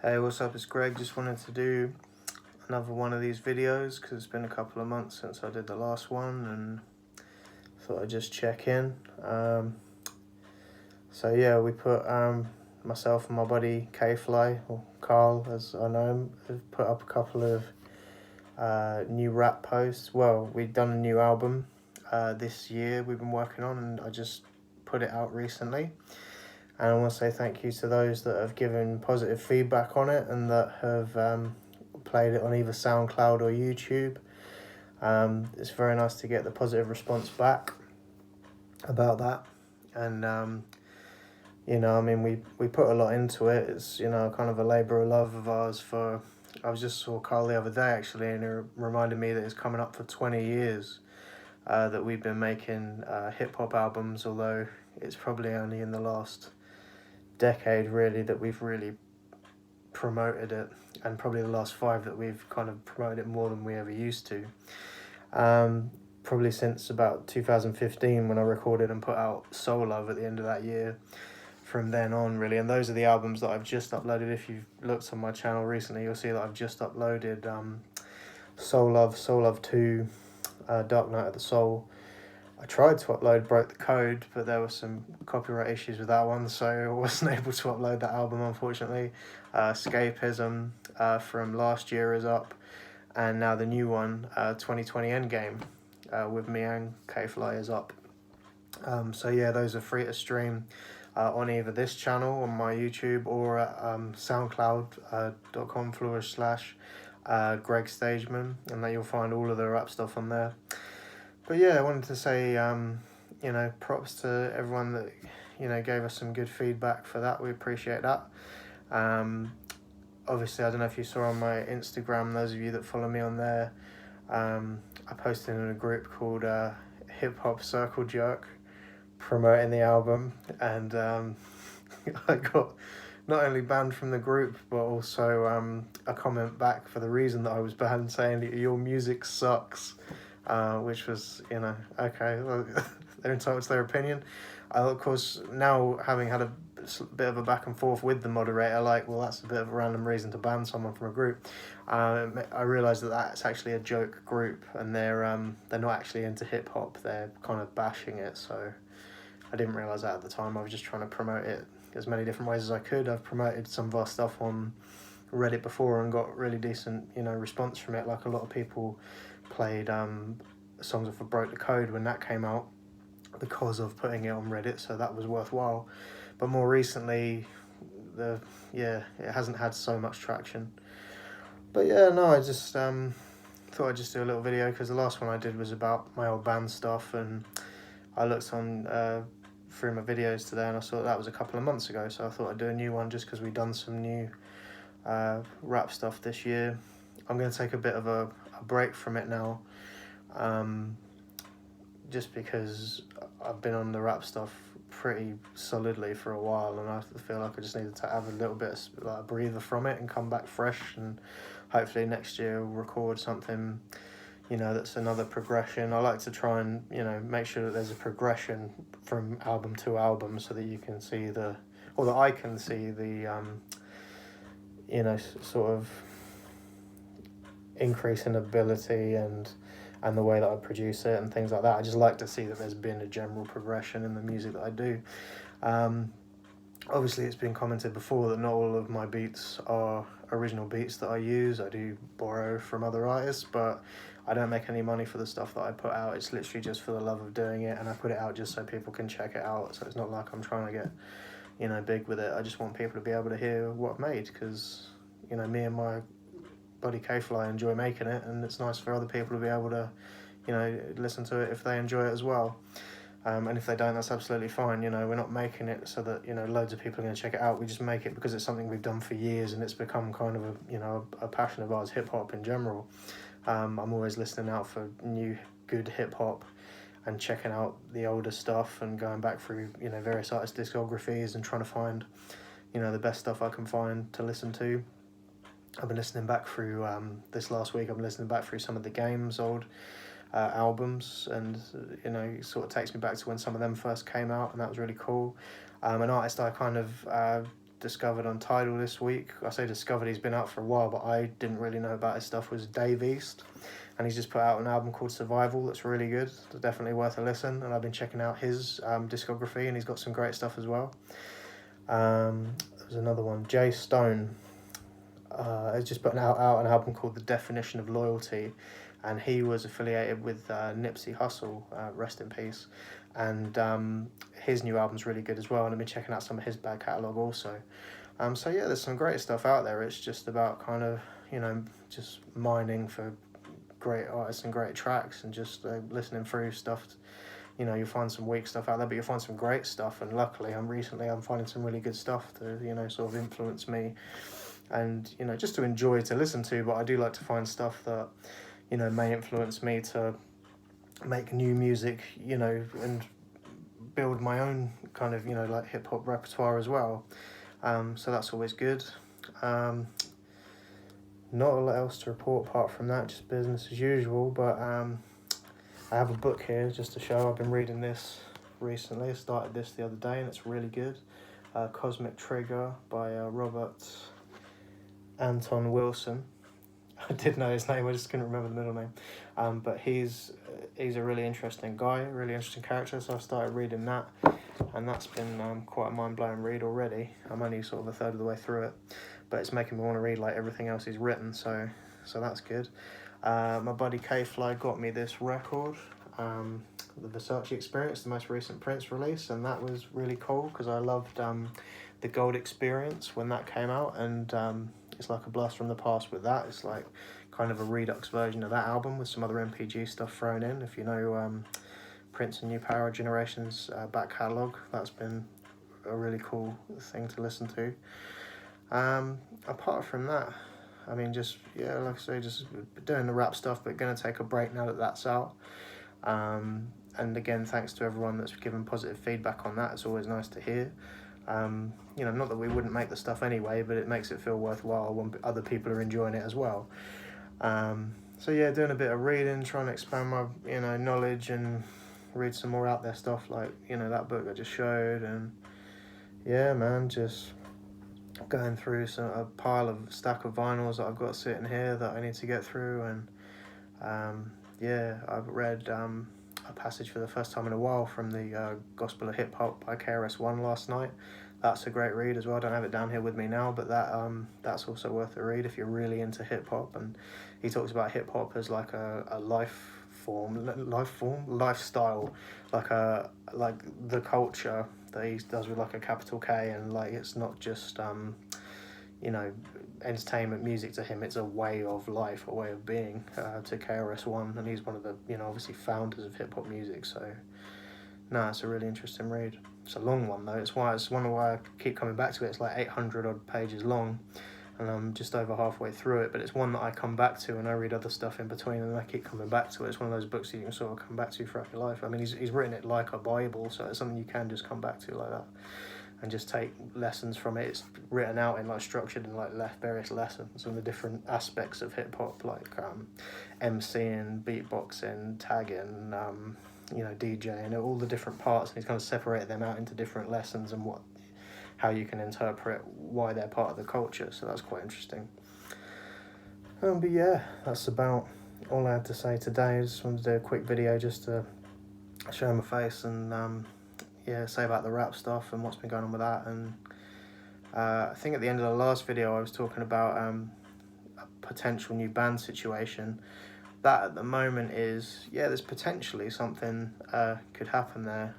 Hey, what's up? It's Greg. Just wanted to do another one of these videos because it's been a couple of months since I did the last one and thought I'd just check in. So yeah, we put myself and my buddy K-Fly, or Carl as I know him, have put up a couple of new rap posts. Well, we've done a new album this year we've been working on, and I just put it out recently. And I want to say thank you to those that have given positive feedback on it and that have played it on either SoundCloud or YouTube. It's very nice to get the positive response back about that. And, we put a lot into it. It's, kind of a labour of love of ours for... I was just saw Carl the other day, actually, and it reminded me that it's coming up for 20 years that we've been making hip-hop albums, although it's probably only in the last decade really that we've really promoted it, and probably the last 5 that we've kind of promoted it more than we ever used to. Probably since about 2015 when I recorded and put out Soul Love at the end of that year. From then on really, and those are the albums that I've just uploaded. If you've looked on my channel recently, you'll see that I've just uploaded Soul Love 2, Dark Night of the Soul. I tried to upload Broke the Code, but there were some copyright issues with that one, so I wasn't able to upload that album, unfortunately. Escapism from last year is up, and now the new one, 2020 Endgame, with me and K-Fly is up. So yeah, those are free to stream on either this channel on my YouTube or at soundcloud.com/Greg Stageman, and that you'll find all of the rap stuff on there. But yeah, I wanted to say, props to everyone that, gave us some good feedback for that. We appreciate that. Obviously, I don't know if you saw on my Instagram, those of you that follow me on there, I posted in a group called Hip Hop Circle Jerk, promoting the album, and I got not only banned from the group, but also a comment back for the reason that I was banned, saying that your music sucks. Which was, okay, well, they're entitled to their opinion. Of course, now having had a bit of a back and forth with the moderator, well, that's a bit of a random reason to ban someone from a group. I realised that that's actually a joke group, and they're not actually into hip hop. They're kind of bashing it. So I didn't realise that at the time. I was just trying to promote it as many different ways as I could. I've promoted some of our stuff on Reddit before and got really decent, response from it. Like a lot of people played songs of Broke the Code when that came out because of putting it on Reddit, so that was worthwhile. But more recently, it hasn't had so much traction. But yeah, no, I just thought I'd just do a little video because the last one I did was about my old band stuff, and I looked on through my videos today and I saw that was a couple of months ago, so I thought I'd do a new one just because we've done some new rap stuff this year. I'm going to take a bit of a break from it now, just because I've been on the rap stuff pretty solidly for a while, and I feel like I just needed to have a little bit of a breather from it and come back fresh, and hopefully next year we'll record something, that's another progression. I like to try and, make sure that there's a progression from album to album so that you can see that I can see the, sort of increase in ability and the way that I produce it and things like that. I just like to see that there's been a general progression in the music that I do. Obviously, it's been commented before that not all of my beats are original beats that I use. I do borrow from other artists, but I don't make any money for the stuff that I put out. It's literally just for the love of doing it, and I put it out just so people can check it out. So it's not like I'm trying to get, big with it. I just want people to be able to hear what I've made, because, me and my buddy K-Fly enjoy making it, and it's nice for other people to be able to, listen to it if they enjoy it as well. And if they don't, that's absolutely fine. We're not making it so that, loads of people are going to check it out. We just make it because it's something we've done for years, and it's become kind of a passion of ours, hip-hop in general. I'm always listening out for new, good hip-hop and checking out the older stuff and going back through, various artists' discographies and trying to find, the best stuff I can find to listen to. I've been listening back through, this last week, I've been listening back through some of the Game's old albums, and it sort of takes me back to when some of them first came out, and that was really cool. An artist I kind of discovered on Tidal this week. I say discovered, he's been out for a while, but I didn't really know about his stuff, was Dave East. And he's just put out an album called Survival that's really good. It's definitely worth a listen. And I've been checking out his discography, and he's got some great stuff as well. There's another one, Jay Stone. Has just put out an album called The Definition of Loyalty. And he was affiliated with Nipsey Hussle, rest in peace. And his new album's really good as well. And I've been checking out some of his back catalogue also. So yeah, there's some great stuff out there. It's just about kind of, just mining for great artists and great tracks, and just listening through stuff. You'll find some weak stuff out there, but you'll find some great stuff. And luckily, I'm finding some really good stuff to sort of influence me, and just to enjoy, to listen to. But I do like to find stuff that may influence me to make new music, and build my own kind of like hip hop repertoire as well. So that's always good. Not a lot else to report apart from that, just business as usual. But I have a book here just to show. I've been reading this recently. I started this the other day and it's really good. Cosmic Trigger by Robert Anton Wilson. I did know his name, I just couldn't remember the middle name. But he's a really interesting guy, really interesting character. So I started reading that, and that's been quite a mind-blowing read already. I'm only sort of a third of the way through it, but it's making me want to read like everything else he's written. So that's good. My buddy K-Fly got me this record, the Versace Experience, the most recent Prince release, and that was really cool because I loved the Gold Experience when that came out, and it's like a blast from the past with that. It's like kind of a redux version of that album with some other MPG stuff thrown in. If you know Prince and New Power Generation's back catalogue, that's been a really cool thing to listen to. Apart from that, I mean, just, like I say, just doing the rap stuff, but going to take a break now that that's out. And again, thanks to everyone that's given positive feedback on that. It's always nice to hear. Not that we wouldn't make the stuff anyway, but it makes it feel worthwhile when other people are enjoying it as well. So yeah, doing a bit of reading, trying to expand my, knowledge and read some more out there stuff like, that book I just showed. And yeah, man, just going through a stack of vinyls that I've got sitting here that I need to get through. And I've read a passage for the first time in a while from the Gospel of Hip Hop by KRS-One last night. That's a great read as well. I don't have it down here with me now, but that's also worth a read if you're really into hip hop. And he talks about hip hop as like a lifestyle, like the culture that he does with like a capital K, and like it's not just entertainment music to him. It's a way of life, a way of being to KRS-One, and he's one of the obviously founders of hip hop music. So it's a really interesting read. It's a long one though. It's one why I keep coming back to it. It's like 800 odd pages long, and I'm just over halfway through it. But it's one that I come back to, and I read other stuff in between, and I keep coming back to it. It's one of those books that you can sort of come back to throughout your life. I mean, he's written it like a Bible, so it's something you can just come back to like that and just take lessons from it. It's written out in structured in various lessons on the different aspects of hip hop, like MCing, beatboxing, tagging, DJing, all the different parts, and he's kind of separated them out into different lessons and how you can interpret why they're part of the culture. So that's quite interesting. But yeah, that's about all I had to say today. I just wanted to do a quick video just to show my face and say about the rap stuff and what's been going on with that. And I think at the end of the last video I was talking about a potential new band situation. That at the moment is, there's potentially something could happen there,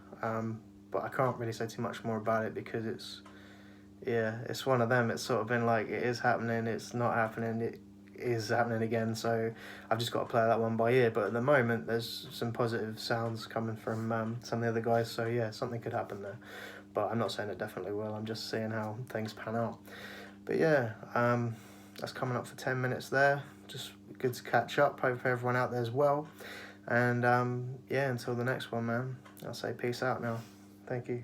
but I can't really say too much more about it because it's one of them. It's sort of been like, it is happening, it's not happening, it is happening again, so I've just got to play that one by ear. But at the moment there's some positive sounds coming from some of the other guys, so yeah, something could happen there, but I'm not saying it definitely will. I'm just seeing how things pan out. But yeah, that's coming up for 10 minutes there. Just good to catch up. Hope everyone out there as well. And until the next one, man, I'll say peace out now. Thank you.